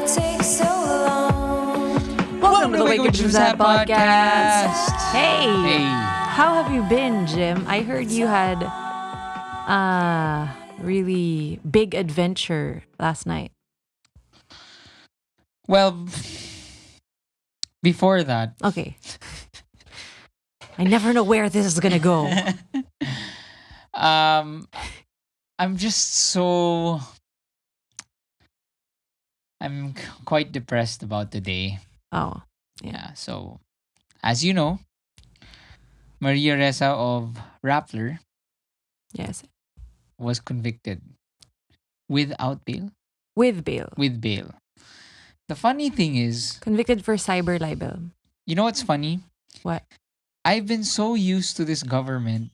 take so long? Welcome to the Wake Up with Saab podcast. Hey, Hey. how have you been, Jim? I heard you had a really big adventure last night. Well, before that, Okay. I never know where this is gonna go. um, I'm just so quite depressed about today. Oh, Yeah. So, as you know, Maria Ressa of Rappler yes. was convicted without bail. With bail. With bail. The funny thing is, Convicted for cyber libel. you know what's funny? What? I've been so used to this government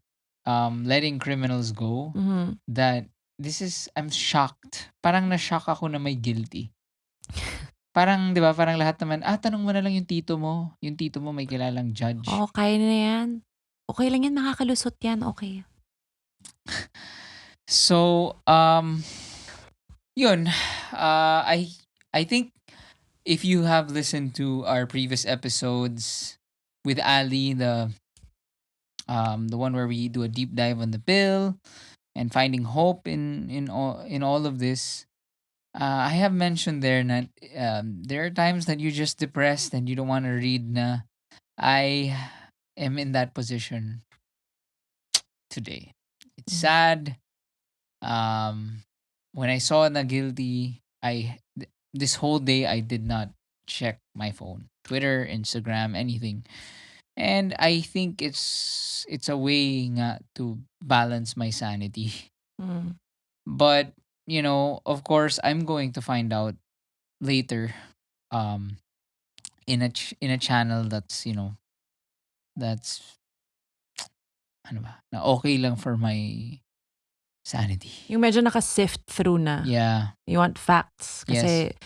letting criminals go Mm-hmm. that I'm shocked. Parang na-shock ako na may guilty. Parang, di ba, parang lahat naman, tanong mo na lang yung tito mo. Yung tito mo may kilalang judge. Oh, kaya na yan. Okay lang yan, makakalusot yan. Okay. So, yun. I think if you have listened to our previous episodes with Ali, the one where we do a deep dive on the bill and finding hope in all of this. I have mentioned there that there are times that you're just depressed and you don't want to read. Na I am in that position today. It's Mm. sad. When I saw na guilty, this whole day I did not check my phone, Twitter, Instagram, anything. And I think it's a way nga to balance my sanity. Mm. But, of course, I'm going to find out later um in a channel that's ano ba, na okay lang for my sanity. Yung medyo naka-sift through na. Yeah. You want facts. Kasi Yes.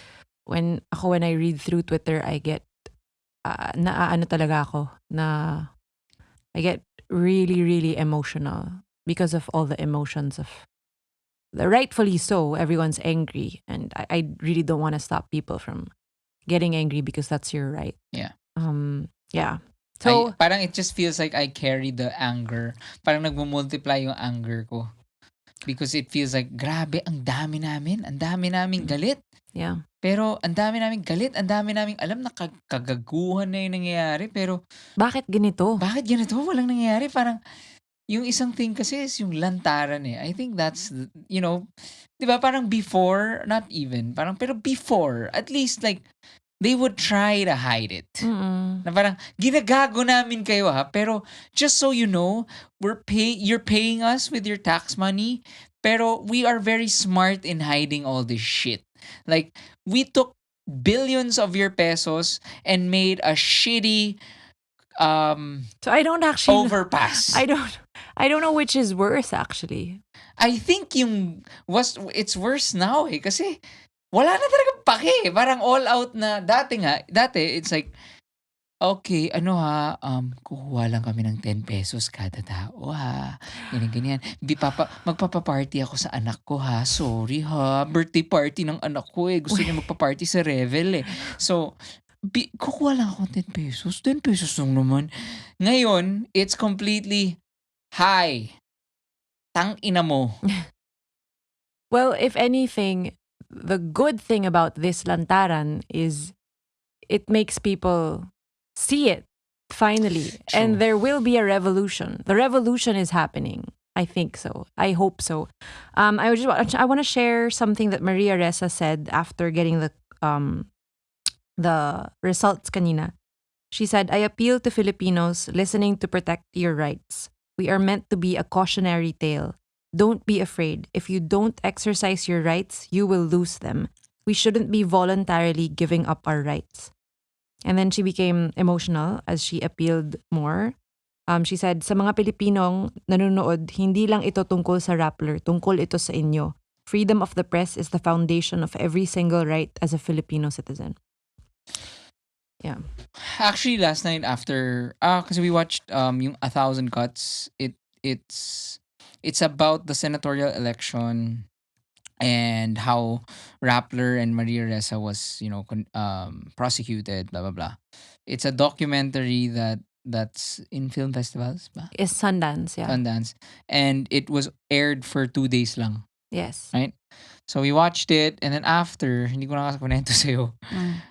when I read through Twitter, I get, ano talaga ako, na I get really, really emotional because of all the emotions of, rightfully so, everyone's angry. And I really don't want to stop people from getting angry because that's your right. Yeah. Yeah. So, Parang it just feels like I carry the anger. Parang nagmo-multiply yung anger ko. Because it feels like, grabe, ang dami naming galit. yeah. Pero ang dami naming galit, ang dami naming alam na kagaguhan na yung nangyayari. Pero Bakit ganito? bakit ganito? Walang nangyayari. Parang, yung isang thing kasi is yung lantaran eh. I think that's, di ba parang before, not even, pero before, at least like, they would try to hide it. Mm-mm. Na parang, ginagago namin kayo ha, pero just so you know, you're paying us with your tax money, pero we are very smart in hiding all this shit. Like, we took billions of your pesos and made a shitty So I don't actually overpass. I don't know which is worse actually. I think it's worse now eh, kasi wala na talagang pake. Parang all out na, dati it's like, okay, kukuha lang kami ng 10 pesos kada tao ha. Ganyan. Magpapaparty ako sa anak ko ha. Sorry ha. Birthday party ng anak ko eh. Gusto niya magpaparty sa Revel eh. So, kukuha lang ako ng 10 pesos. 10 pesos lang naman. Ngayon, it's completely, hi, tang ina mo. Well, if anything, the good thing about this lantaran is it makes people see it finally. True. And there will be a revolution. The revolution is happening. I think so. I hope so. I want to share something that Maria Ressa said after getting the results kanina. She said, "I appeal to Filipinos listening to protect your rights. We are meant to be a cautionary tale. Don't be afraid. If you don't exercise your rights, you will lose them. We shouldn't be voluntarily giving up our rights." And then she became emotional as she appealed more. She said, "Sa mga Pilipinong nanonood, hindi lang ito tungkol sa Rappler, tungkol ito sa inyo. Freedom of the press is the foundation of every single right as a Filipino citizen." Yeah. Actually, last night after, kasi we watched yung 1,000 Cuts. It's about the senatorial election. and how Rappler and Maria Ressa was, prosecuted, blah blah blah. It's a documentary that's in film festivals, ba? Is Sundance, yeah. Sundance, and it was aired for 2 days lang, Yes. right? So we watched it, and then after, hindi ko na kasi kunento sa'yo, Mm.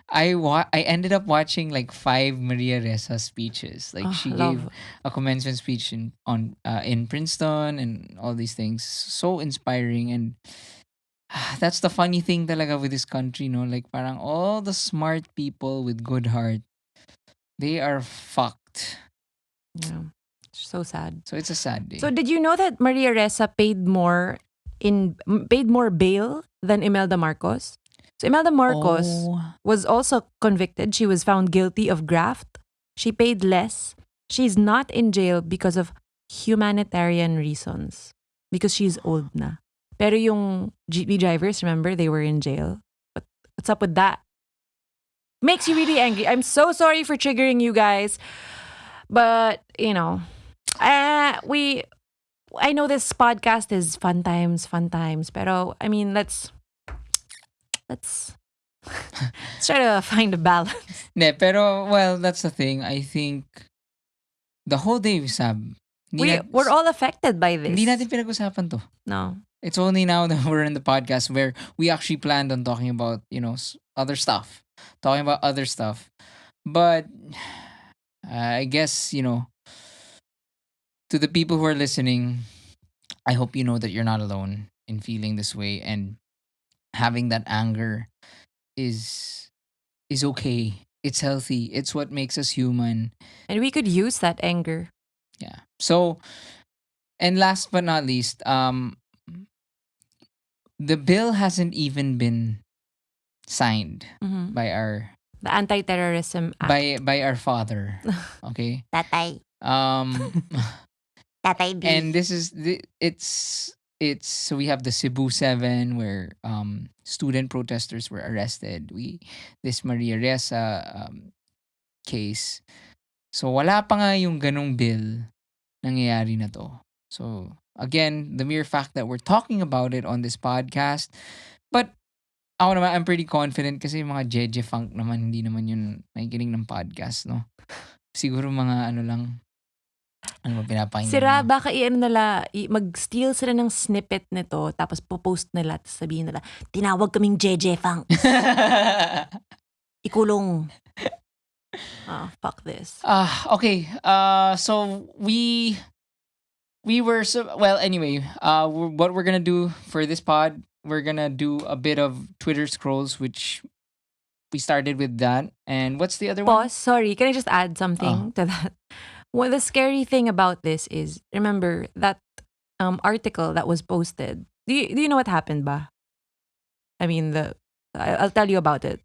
I ended up watching like 5 Maria Ressa speeches. Like she gave Love. a commencement speech in Princeton and all these things. So inspiring, and that's the funny thing talaga with this country, no? Like parang all the smart people with good heart, they are fucked. Yeah. So sad. So it's a sad day. So did you know that Maria Ressa paid more bail than Imelda Marcos? So Imelda Marcos Oh, was also convicted. She was found guilty of graft. She paid less. She's not in jail because of humanitarian reasons. Because she's old na. Pero yung jeepney drivers, remember, they were in jail. What's up with that? Makes you really angry. I'm so sorry for triggering you guys. But, I know this podcast is fun times. Pero I mean, let's let's try to find a balance. ne, pero well, that's the thing. I think the whole day, Sab, We're all affected by this. hindi natin pinag-usapan to. No. It's only now that we're in the podcast where we actually planned on talking about, other stuff. Talking about other stuff. But I guess, to the people who are listening, I hope you know that you're not alone in feeling this way, and having that anger is okay. It's healthy. It's what makes us human. And we could use that anger. Yeah. So, and last but not least, the bill hasn't even been signed Mhm. by our The Anti-Terrorism Act. by our father. Okay. Tatay. Um Tatay B. and this is it's so we have the Cebu 7 where student protesters were arrested. This Maria Ressa case. So wala pa nga yung ganong bill nangyayari na to. So again, the mere fact that we're talking about it on this podcast, but ako naman, I'm pretty confident kasi yung mga Jeje Funk naman, hindi naman yun nakikinig ng podcast, no? Siguro mga ano lang, ano ba pinapakinggan Sira, nila? baka mag-steal sila ng snippet nito, tapos popost nila, tapos sabihin nila, tinawag kaming JJ Funk. Ikulong. Fuck this. Okay. So we were well. Anyway, what we're gonna do for this pod, we're gonna do a bit of Twitter scrolls, which we started with that. And what's the other one? Pause. Sorry, can I just add something to that? Well, the scary thing about this is, remember that article that was posted. Do you know what happened, ba? I mean, I'll tell you about it,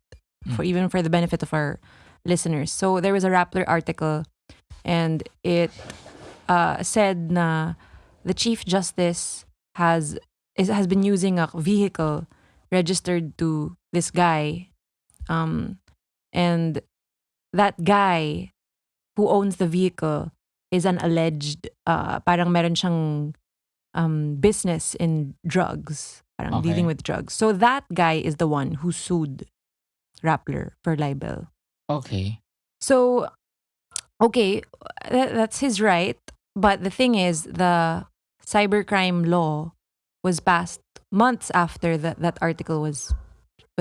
even for the benefit of our listeners. So there was a Rappler article, and it said na the Chief Justice has been using a vehicle registered to this guy, and that guy who owns the vehicle is an alleged parang meron siyang business in drugs, parang Okay. dealing with drugs. So that guy is the one who sued Rappler for libel. Okay. So, okay, that's his right. But the thing is, the cybercrime law was passed months after that article was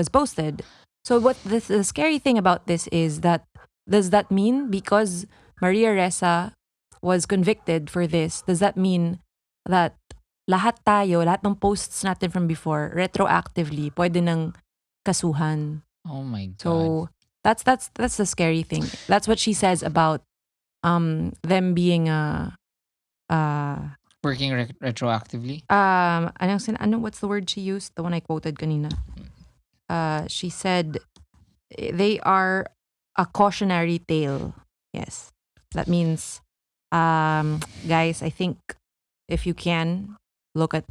posted. So, what the scary thing about this is that, does that mean because Maria Ressa was convicted for this, does that mean that lahat ng posts natin from before, retroactively, pwede nang kasuhan? Oh my god. So that's the scary thing. That's what she says about them being Working retroactively. What's the word she used? The one I quoted kanina. She said they are a cautionary tale. Yes. That means guys, I think if you can look at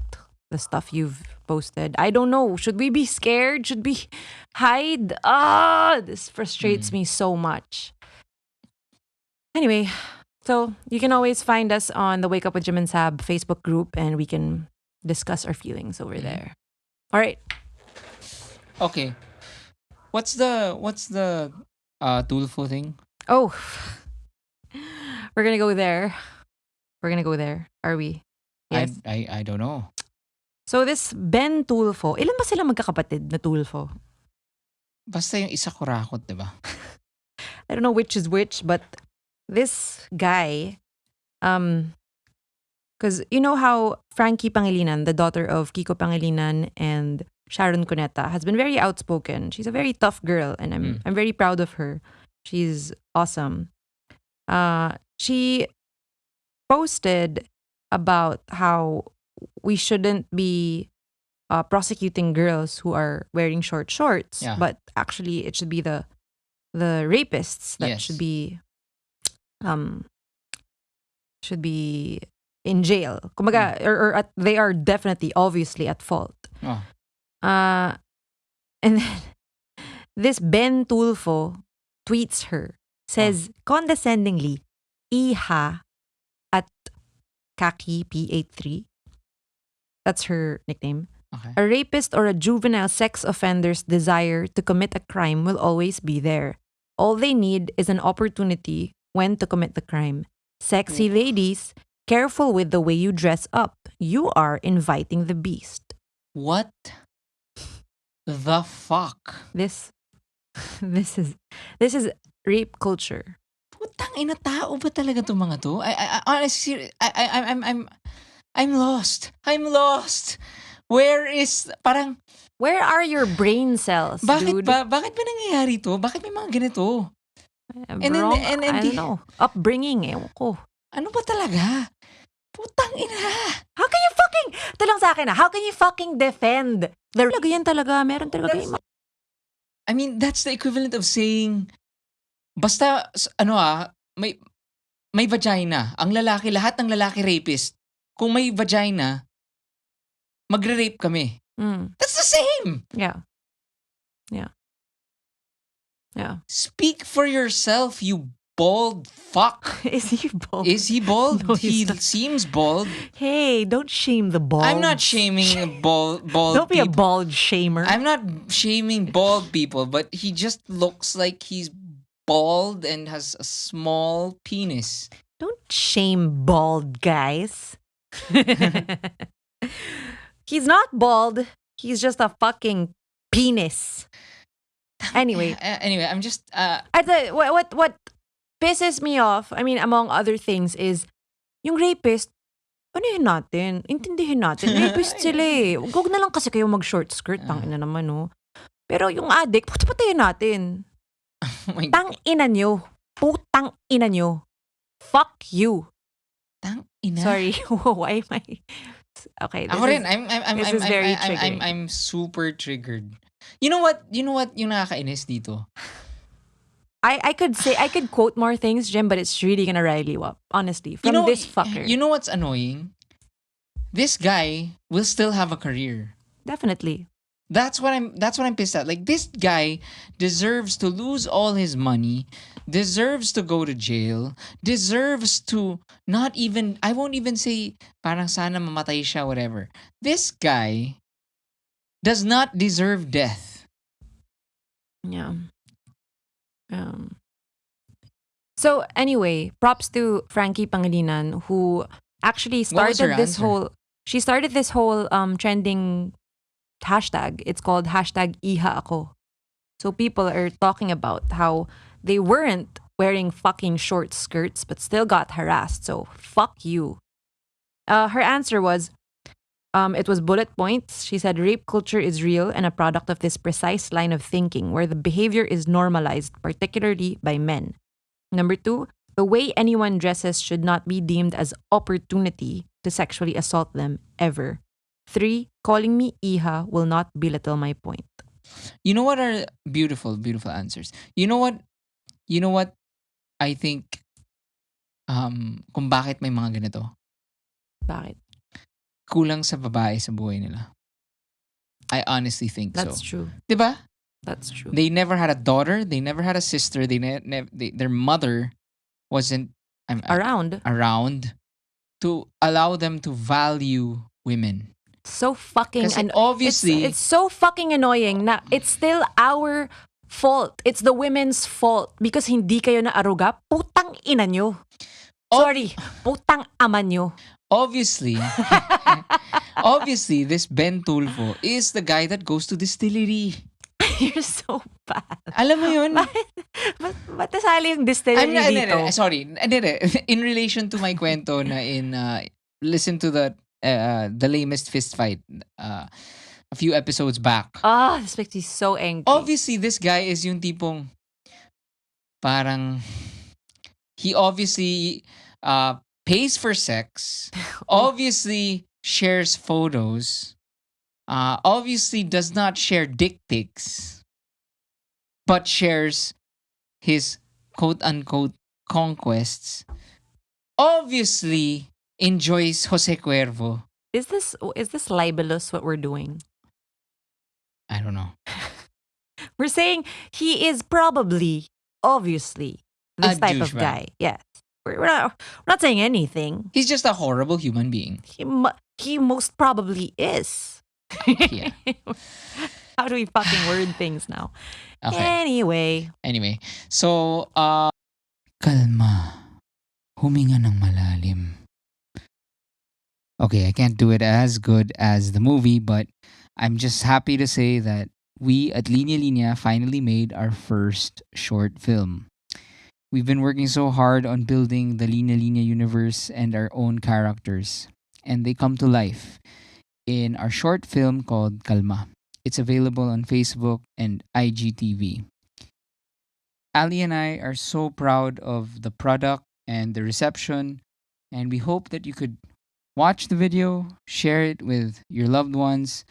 the stuff you've posted. I don't know. Should we be scared? Should we hide? This frustrates me so much. Anyway, so you can always find us on the Wake Up with Jim and Sab Facebook group, and we can discuss our feelings over there. All right. Okay. What's the Tulfo thing? Oh, we're gonna go there. We're gonna go there. Are we? Yes. I don't know. So this Ben Tulfo, ilan ba sila magkakapatid na Tulfo? Basta yung isa kurakot, 'di ba? I don't know which is which, but this guy, because you know how Frankie Pangilinan, the daughter of Kiko Pangilinan and Sharon Cuneta, has been very outspoken. She's a very tough girl, and I'm very proud of her. She's awesome. She posted about how we shouldn't be prosecuting girls who are wearing short shorts, Yeah. but actually it should be the rapists that Yes. should be in jail. Kumbaga, or they are definitely obviously at fault. Oh. And then this Ben Tulfo tweets her, says condescendingly, Hija at Kaki P83. That's her nickname. Okay. A rapist or a juvenile sex offender's desire to commit a crime will always be there. All they need is an opportunity when to commit the crime. Sexy ladies, careful with the way you dress up. You are inviting the beast. What the fuck? This is rape culture. Putang ina, tao ba talaga 'tong mga 'to? I honestly, I'm lost. I'm lost. Where Where are your brain cells, bakit dude? ba nangyayari to? Bakit may mga ganito? And then- Wrong, and I the- don't know. Upbringing, ewan ko. Ano ba talaga? Putang ina. How can you fucking, ito lang sa akin how can you fucking defend? Talaga yan talaga, meron talaga yung I mean, that's the equivalent of saying, basta, may vagina. Ang lalaki, lahat ng lalaki rapist. Kung may vagina, magre-rape kami. That's the same. Yeah. Speak for yourself, you bald fuck. Is he bald? Is he bald? No, He he's not. seems bald. Hey, don't shame the bald. I'm not shaming bald Don't be a people. bald shamer. I'm not shaming bald people, but he just looks like he's bald and has a small penis. Don't shame bald guys. He's not bald. He's just a fucking penis. Anyway, I'm just what pisses me off, I mean, among other things, is yung rapist, ano natin? Intindihin natin. Rapist sila eh. Huwag na lang kasi kayo mag-short skirt. Tangina naman, no? Pero yung addict, patayin natin. oh my Tangina nyo. Putang ina nyo. Fuck you. tang ina. Sorry. Why am I... Okay. Ako rin, this is very triggering. I'm super triggered. You know what yung nakakainis dito? I could quote more things, Jim, but it's really gonna rile you up, honestly. From this fucker. You know what's annoying? This guy will still have a career. Definitely. That's what I'm pissed at. Like, this guy deserves to lose all his money, deserves to go to jail, deserves to not even, I won't even say parang sana mamatay siya, whatever. This guy does not deserve death. Yeah. So anyway, props to Frankie Pangilinan, who actually What was her started this answer? whole. She started this whole trending hashtag. It's called hashtag Hija ako. So people are talking about how they weren't wearing fucking short skirts but still got harassed. So fuck you. Her answer was, it was bullet points. She said, rape culture is real and a product of this precise line of thinking where the behavior is normalized, particularly by men. Number 2, the way anyone dresses should not be deemed as opportunity to sexually assault them ever. 3, calling me Hija will not belittle my point. You know what are beautiful, beautiful answers? You know what I think kung bakit may mga ganito? Bakit? Kulang sa babae sa buhay nila. I honestly think That's so. true. Diba? That's true. They never had a daughter. They never had a sister. Their mother wasn't Around. around to allow them to value women. So fucking Kasi obviously, it's so fucking annoying na it's still our fault. It's the women's fault because hindi kayo na aruga. Putang ina nyo. Sorry, putang ama nyo. obviously, obviously, this Ben Tulfo is the guy that goes to distillery. You're so bad. Alam mo yun? Ba't nasali yung distillery dito? Sorry. In relation to my kwento na listen to the lamest fist fight a few episodes back. This makes me so angry. Obviously, this guy is yung tipong parang he obviously pays for sex, obviously shares photos, obviously does not share dick pics, but shares his quote-unquote conquests, obviously enjoys Jose Cuervo. Is this libelous what we're doing? I don't know. We're saying he is probably, obviously, this A type of douchebag. guy. Yes. We're not saying anything. He's just a horrible human being. He most probably is. Yeah. How do we fucking word things now? Okay. Anyway, So, kalma. Huminga ng malalim. Okay, I can't do it as good as the movie, but I'm just happy to say that we at Linya Linya finally made our first short film. We've been working so hard on building the Linya Linya universe and our own characters, and they come to life in our short film called Kalma. It's available on Facebook and IGTV. Ali and I are so proud of the product and the reception, and we hope that you could watch the video, share it with your loved ones,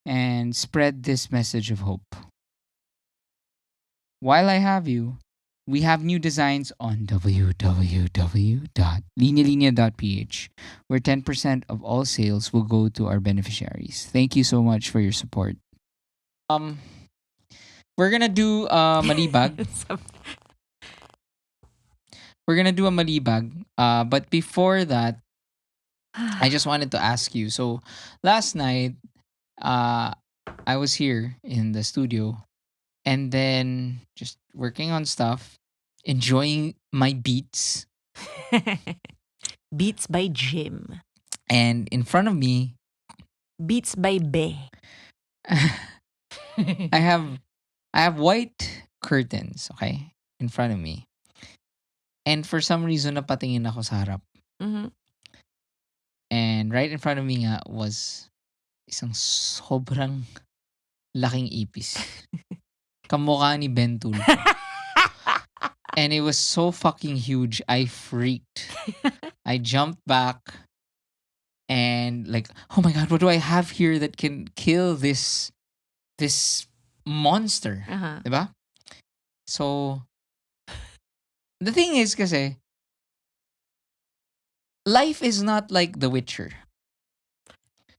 and spread this message of hope. While I have you, we have new designs on www.linyalinya.ph, where 10% of all sales will go to our beneficiaries. Thank you so much for your support. We're gonna do Malibag. We're gonna do a Malibag. But before that, I just wanted to ask you. So last night, I was here in the studio, and then just working on stuff, enjoying my beats, Beats by Jim. and in front of me, Beats by Be. I have white curtains, okay, in front of me. And for some reason, napatingin ako sa harap. Mhm. And right in front of me nga was isang sobrang laking ipis. Kamukha ni Ben Tulfo. And it was so fucking huge, I freaked. I jumped back and like, oh my god, what do I have here that can kill this monster? Uh-huh. Diba? So, the thing is kasi, life is not like The Witcher.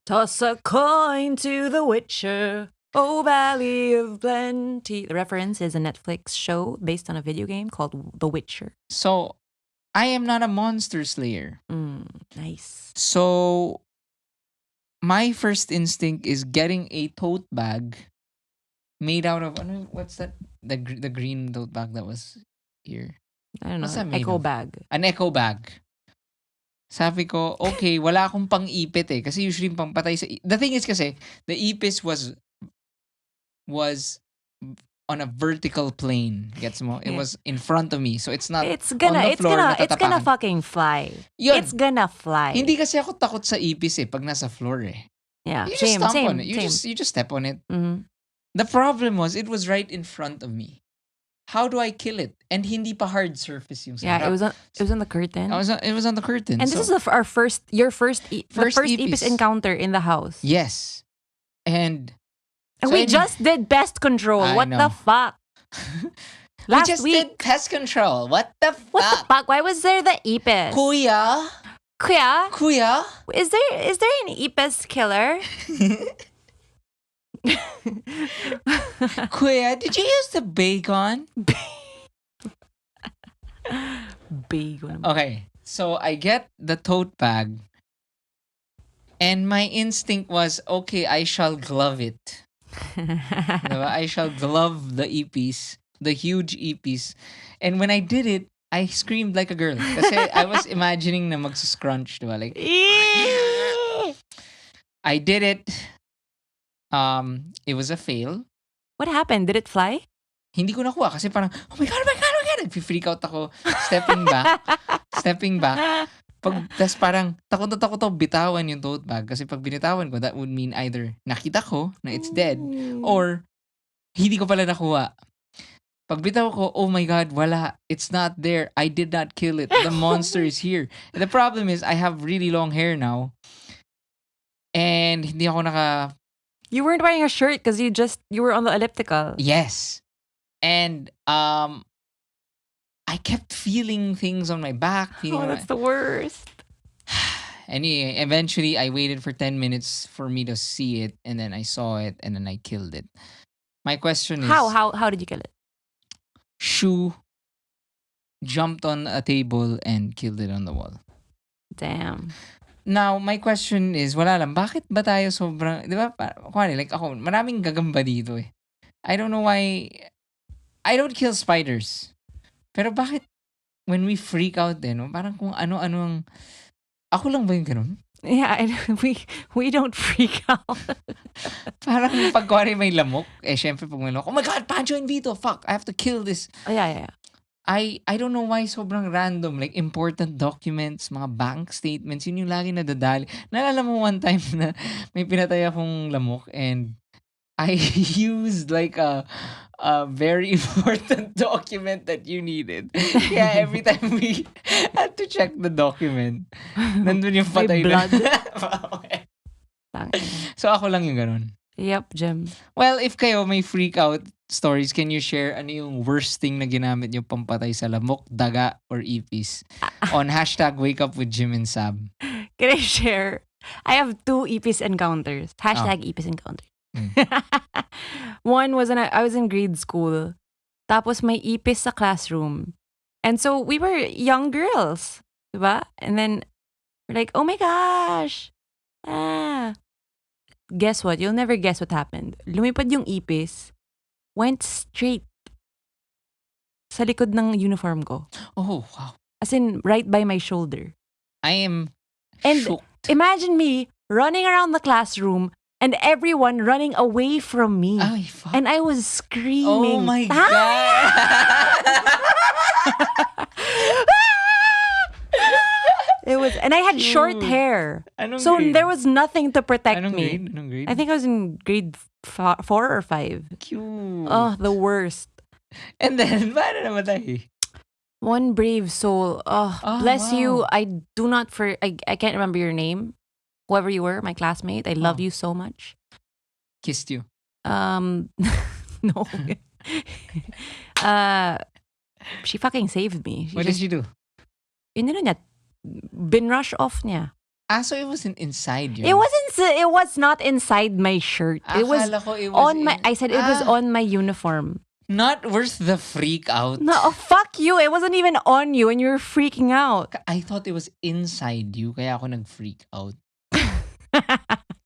Toss a coin to the Witcher, oh Valley of Plenty. The reference is a Netflix show based on a video game called The Witcher. So, I am not a monster slayer. Nice. So, my first instinct is getting a tote bag made out of, what's that? The green tote bag that was here. I don't know. What's that made Echo of? bag. An echo bag. Sabi ko, okay, wala akong pang-ipit eh. Kasi usually yung pangpatay sa... The thing is kasi, the ipis was on a vertical plane. Gets mo? It Yeah. was in front of me. So it's not It's on gonna the floor it's gonna fucking fly. Yun. It's gonna fly. Hindi kasi ako takot sa ipis eh pag nasa floor eh. Yeah. You just Same, stomp same, on it. You same. just step on it. Mhm. The problem was, it was right in front of me. How do I kill it? And hindi pa hard surface yung sa Yeah, harap. it was on the curtain. It was on the curtain. And so, this is your first First Ipis Ipis. encounter in the house. yes. And And so we just did pest control. I What the know. fuck? we Last just week. did pest control. What the fuck? What the fuck? Why was there the Ipis? Kuya? Kuya? Is there an Ipis killer? Kuya, did you use the bacon? Bacon. Okay. So I get the tote bag. And my instinct was, okay, I shall glove it. Diba? I shall glove the EPs, the huge EPs. And when I did it, I screamed like a girl. Kasi I was imagining na magsuscrunch, diba? Like, I did it. It was a fail. What happened? Did it fly? Hindi ko nakuha kasi parang, oh my God, oh my God, oh my God. Nag-freak out ako. Stepping back. Tas parang takot na takot ako bitawan yung tote bag. Kasi pag binitawan ko, that would mean either nakita ko na it's dead or hindi ko pala nakuha. Pag bitaw ko, oh my God, wala. It's not there. I did not kill it. The monster is here. And the problem is, I have really long hair now. And hindi ako You weren't wearing a shirt because you were on the elliptical. Yes. And I kept feeling things on my back. That's the worst. Anyway, eventually I waited for 10 minutes for me to see it, and then I saw it, and then I killed it. My question is, How did you kill it? Shoe jumped on a table and killed it on the wall. Damn. Now, my question is, wala lang, bakit ba tayo sobrang, di ba, like ako, maraming gagamba dito eh. I don't know why, I don't kill spiders. Pero bakit, when we freak out din, parang kung ano-ano ang, ako lang ba yung ganun? Yeah, we don't freak out. Parang pag may lamok, syempre pag may lamok, oh my God, Pancho and Vito, fuck, I have to kill this. Yeah. I don't know why sobrang random, like important documents, mga bank statements, yun yung lagi nadadali. Naalala mo one time na may pinatay akong lamok and I used like a very important document that you needed. Kaya every time we had to check the document, nandun yung patay blood. So ako lang yung ganun. Yep, Jem. Well, if kayo may freak out stories, can you share ano yung worst thing na ginamit nyo pampatay sa lamok, daga, or ipis? On hashtag wake up with Jim and Saab. Can I share? I have 2 ipis encounters. Hashtag ipis encounters. One was I was in grade school. Tapos may ipis sa classroom. And so we were young girls. Diba? And then we're like, oh my gosh. Guess what? You'll never guess what happened. Lumipad yung ipis. Went straight sa likod ng uniform ko. Oh, wow. As in, right by my shoulder. I am shocked. Imagine me running around the classroom and everyone running away from me. Ay, fuck. And I was screaming. Oh my God! It was, and I had short hair. So grade? there was nothing to protect me. Anong grade? I think I was in grade 4 or 5. Cute. Oh, the worst. And then, paano namatay? One brave soul. Oh, bless wow. you. I do not I can't remember your name. Whoever you were, my classmate. I love you so much. Kissed you. No. She fucking saved me. What did she do? Niya, binrush off niya. So it wasn't inside you. It was not inside my shirt. It was on my. I said it was on my uniform. Not worth the freak out. No, fuck you. It wasn't even on you and you were freaking out. I thought it was inside you, kaya ako nag-freak out.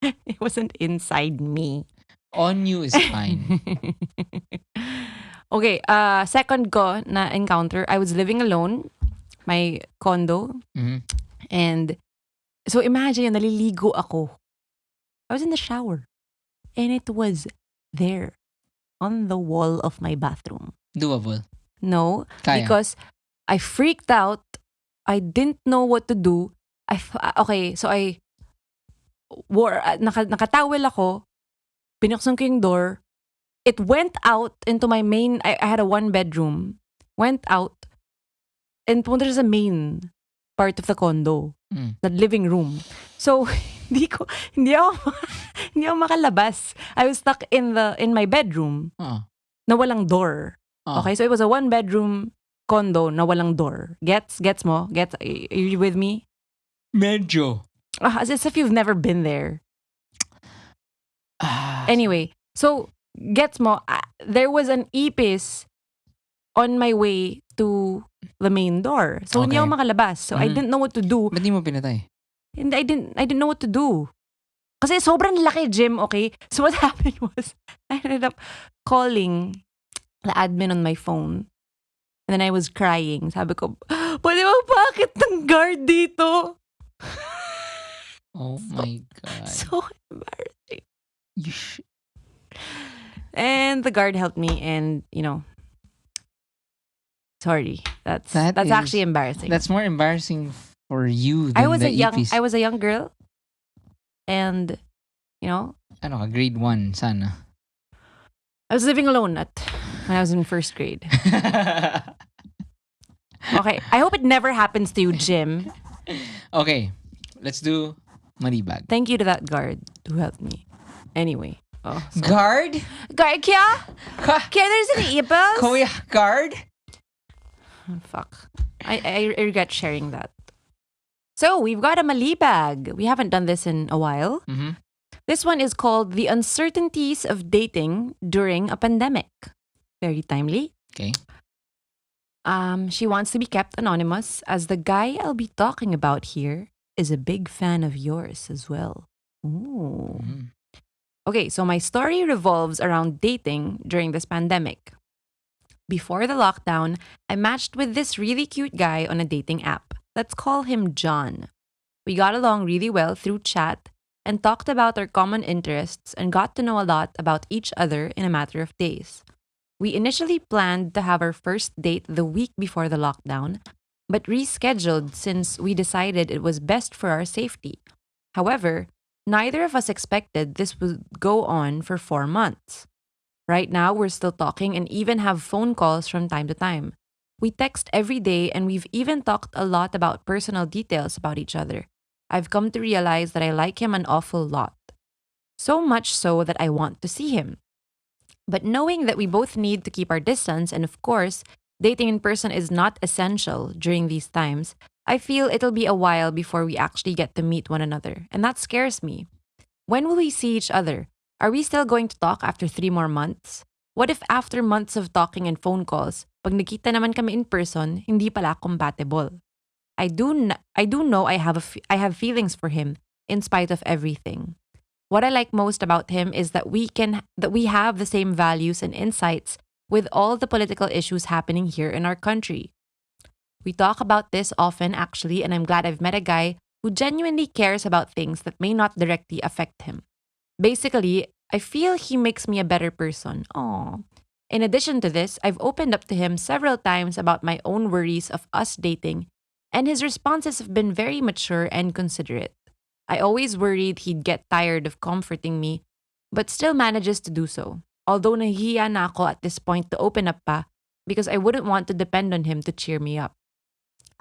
It wasn't inside me. On you is fine. Okay, second ko na encounter, I was living alone, my condo. Mm-hmm. And so imagine, naliligo ako. I was in the shower. And it was there on the wall of my bathroom. Doable. No, Kaya. because I freaked out. I didn't know what to do. So I wore, nakatawel ako. Binuksan ko yung door. It went out into my main, I had a 1-bedroom. Went out and pumunta siya sa main part of the condo. The living room. So, hindi ako makalabas. I was stuck in my bedroom na walang door. Okay, so it was a 1-bedroom condo na walang door. Gets mo? Are you with me? Medyo. As if you've never been there. Anyway, so gets mo? There was an ipis on my way to the main door. So hindi ako makalabas. So I didn't know what to do. Ba't di mo pinatay? And I didn't know what to do. Kasi sobrang laki gym, okay? So what happened was, I ended up calling the admin on my phone. And then I was crying. Sabi ko, pwede ba bakit ng guard dito? Oh my God. So embarrassing. You sh- And the guard helped me and, sorry. That's That actually is- embarrassing. That's more embarrassing for you I than was the I was EPs. a young girl. And, Ano ka, grade 1 sana. I was living alone when I was in first grade. Okay. I hope it never happens to you, Jim. Okay, let's do Malibag. Thank you to that guard who helped me. Anyway. Oh, so. Guard? Guard, kya? Ka- Kya there's any ipals? Kuya, guard? Oh, fuck. I regret sharing that. So, we've got a Malibag. We haven't done this in a while. Mhm. This one is called The Uncertainties of Dating During a Pandemic. Very timely. Okay. She wants to be kept anonymous as the guy I'll be talking about here is a big fan of yours as well. Ooh. Mhm. Okay, so my story revolves around dating during this pandemic. Before the lockdown, I matched with this really cute guy on a dating app. Let's call him John. We got along really well through chat and talked about our common interests and got to know a lot about each other in a matter of days. We initially planned to have our first date the week before the lockdown, but rescheduled since we decided it was best for our safety. However, neither of us expected this would go on for 4 months. Right now, we're still talking and even have phone calls from time to time. We text every day and we've even talked a lot about personal details about each other. I've come to realize that I like him an awful lot. So much so that I want to see him. But knowing that we both need to keep our distance and, of course, dating in person is not essential during these times, I feel it'll be a while before we actually get to meet one another, and that scares me. When will we see each other? Are we still going to talk after 3 more months? What if after months of talking and phone calls, pag nakita naman kami in person, hindi pala compatible? I do know I have feelings for him in spite of everything. What I like most about him is that we have the same values and insights with all the political issues happening here in our country. We talk about this often actually, and I'm glad I've met a guy who genuinely cares about things that may not directly affect him. Basically, I feel he makes me a better person. Aww. In addition to this, I've opened up to him several times about my own worries of us dating, and his responses have been very mature and considerate. I always worried he'd get tired of comforting me, but still manages to do so. Although nahihiya na ako at this point to open up pa because I wouldn't want to depend on him to cheer me up.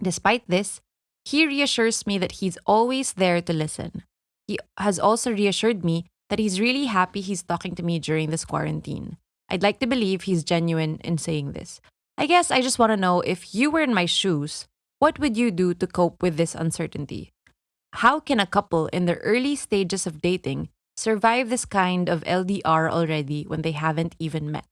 Despite this, he reassures me that he's always there to listen. He has also reassured me that he's really happy he's talking to me during this quarantine. I'd like to believe he's genuine in saying this. I guess I just want to know if you were in my shoes, what would you do to cope with this uncertainty? How can a couple in the early stages of dating survive this kind of LDR already when they haven't even met?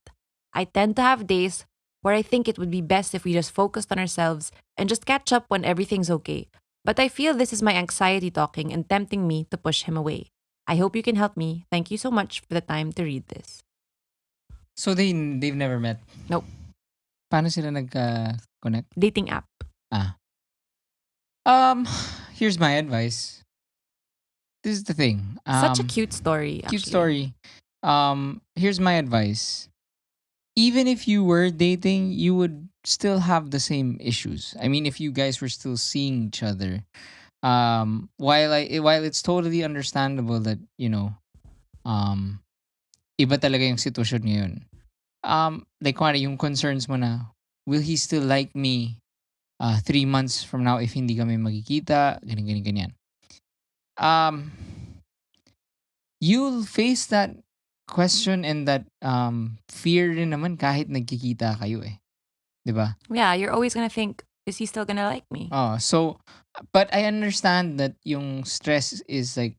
I tend to have days where I think it would be best if we just focused on ourselves and just catch up when everything's okay. But I feel this is my anxiety talking and tempting me to push him away. I hope you can help me. Thank you so much for the time to read this. So they've never met? Nope. Paano sila nagka-connect? Dating app. Here's my advice. This is the thing. Such a cute story. Cute actually. story. Here's my advice. Even if you were dating, you would still have the same issues. I mean, if you guys were still seeing each other, while it's totally understandable that iba talaga yung sitwasyon ngayon. Like kunwari, yung concerns mo na, will he still like me 3 months from now if hindi kami magkikita? Ganyan. You'll face that question and that fear rin naman kahit nagkikita kayo eh. 'Di ba? Yeah, you're always gonna think, is he still gonna like me? So, but I understand that yung stress is like,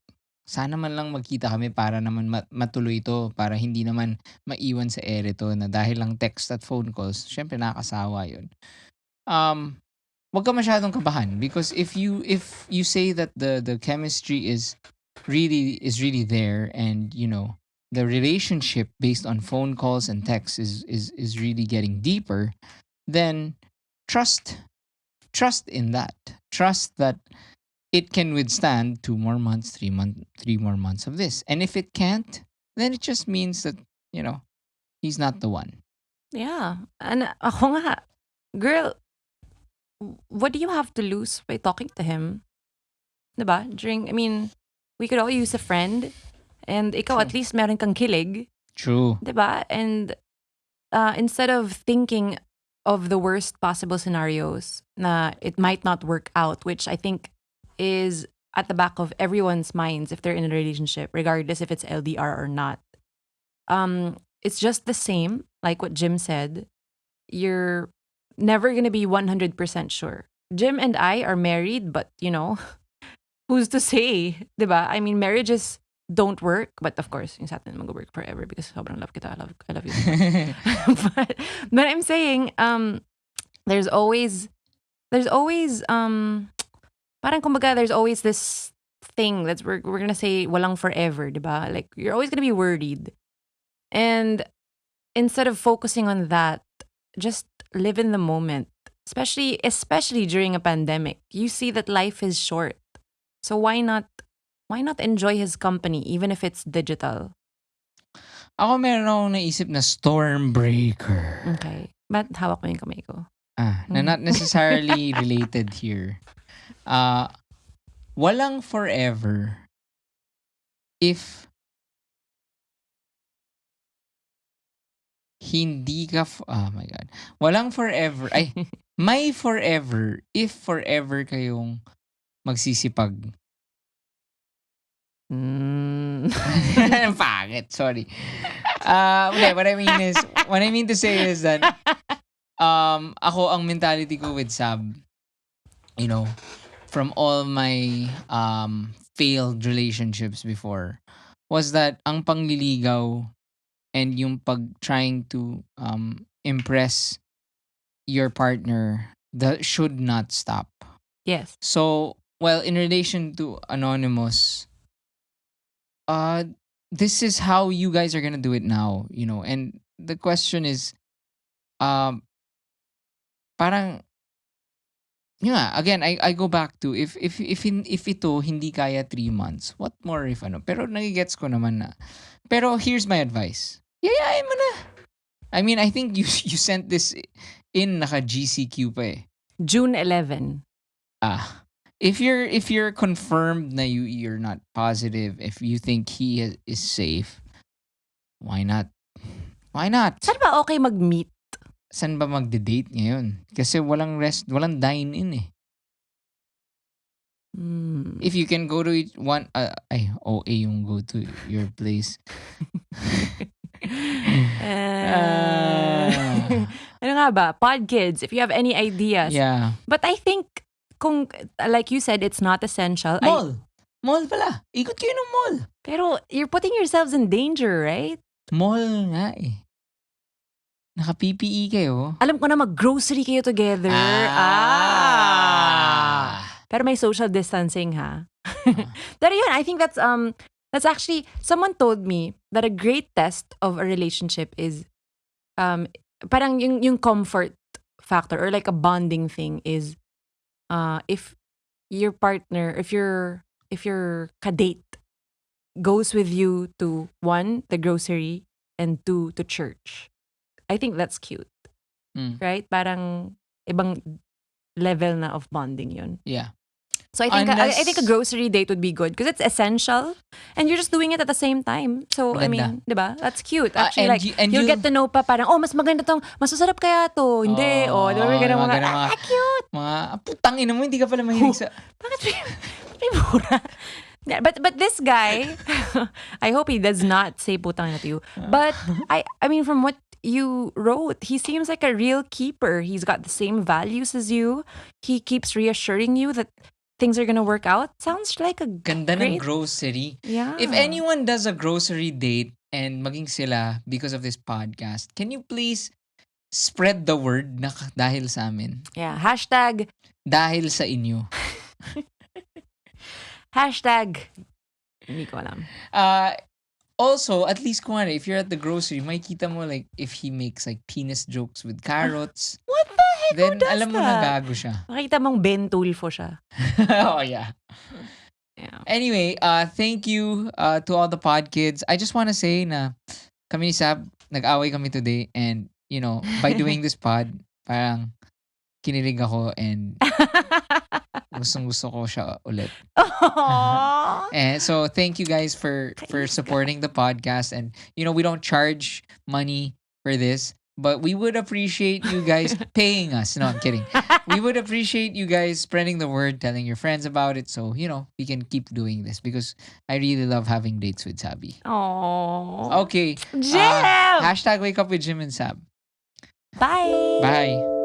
sana man lang magkita kami para naman matuloy to, para hindi naman maiwan sa ere to na dahil lang text at phone calls, syempre nakakasawa yun. Wag ka masyadong kabahan because if you say that the chemistry is really there, and the relationship based on phone calls and texts is really getting deeper, then trust in that. Trust that it can withstand 2 more months, 3 more months of this. And if it can't, then it just means that, he's not the one. Yeah. And ako nga, girl, what do you have to lose by talking to him? Diba? We could all use a friend. And ikaw, at True. least meron kang kilig. True. Diba? And instead of thinking of the worst possible scenarios na it might not work out, which I think is at the back of everyone's minds if they're in a relationship, regardless if it's LDR or not. It's just the same, like what Jim said. You're never gonna be 100% sure. Jim and I are married, but who's to say, diba? I mean, marriages don't work, but of course, yung sa atin mag-work forever because sobrang love kita, I love you so much. but I'm saying, there's always, parang kumbaga, there's always this thing that's we're gonna say walang forever, diba? Like you're always gonna be worried, and instead of focusing on that, just live in the moment. Especially during a pandemic, you see that life is short, so why not enjoy his company even if it's digital? Ako meron akong naisip na Stormbreaker. Okay, ba't hawak mo yung kamay ko? Na not necessarily related here. Walang forever if hindi ka oh my god. Walang forever. Ay, may forever if forever kayong magsisipag. Pangit, sorry. Okay, what I mean to say is that ako ang mentality ko with Saab, from all my failed relationships before, was that ang pangliligaw and yung trying to impress your partner that should not stop. Yes. So, well, in relation to Anonymous, this is how you guys are gonna do it now, and the question is, parang, again, I go back to if ito hindi kaya 3 months, what more if ano? Pero nagigets ko naman na. Pero here's my advice. Yayain mo na. I mean, I think you sent this in naka GCQ pa eh. June 11. If you're confirmed na you're not positive, if you think he is safe, why not? Why not? Saan ba okay mag-meet? Saan ba magde-date ngayon? Kasi walang dine-in eh. If you can go to one, OA yung go to your place. Ano nga ba? Pod kids, if you have any ideas. Yeah. But I think, like you said, it's not essential. Mall. Mall pala. Ikot kayo ng mall. Pero you're putting yourselves in danger, right? Mall nga eh. Naka-PPE kayo. Alam ko na mag-grocery kayo together. Pero may social distancing, ha? Pero yun, I think that's actually, someone told me that a great test of a relationship is parang yung comfort factor or like a bonding thing is if your partner, if your kadate goes with you to 1, the grocery, and 2, to church. I think that's cute. Right? Parang ibang level na of bonding yun. Yeah. So I think a grocery date would be good because it's essential and you're just doing it at the same time. So Maganda. I mean, 'di ba? That's cute. Actually, and you'll get to know pa parang mas maganda tong, mas masarap kaya to. Hindi. 'Di ba? May ganun mga cute. Mga putang ina mo, hindi ka pala mahilig sa Bakit may mura? Yeah, but this guy, I hope he does not say putang ina to you. But I mean, from what you wrote, he seems like a real keeper. He's got the same values as you. He keeps reassuring you that things are gonna work out. Sounds like a ganda ng grocery. Yeah. If anyone does a grocery date and maging sila because of this podcast, can you please spread the word na dahil sa amin? Yeah. Hashtag dahil sa inyo. Hashtag Hindi ko alam. Also, at least kung if you're at the grocery, makikita mo like if he makes like penis jokes with carrots, What the heck? Who then does alam mo na that? gago siya. Makita mong Ben Tulfo siya. Oh yeah. Yeah. Anyway, thank you to all the pod kids. I just want to say na kami ni Sab, nag-away kami today and by doing this pod, parang kinilig ako and gustong-gusto ko siya ulit. Aww. And so thank you guys for supporting the podcast and we don't charge money for this, but we would appreciate you guys paying us. No, I'm kidding. We would appreciate you guys spreading the word, telling your friends about it so we can keep doing this because I really love having dates with Sabi. Aww. Okay. Jim! Hashtag wake up with Jim and Sab. Bye. Bye.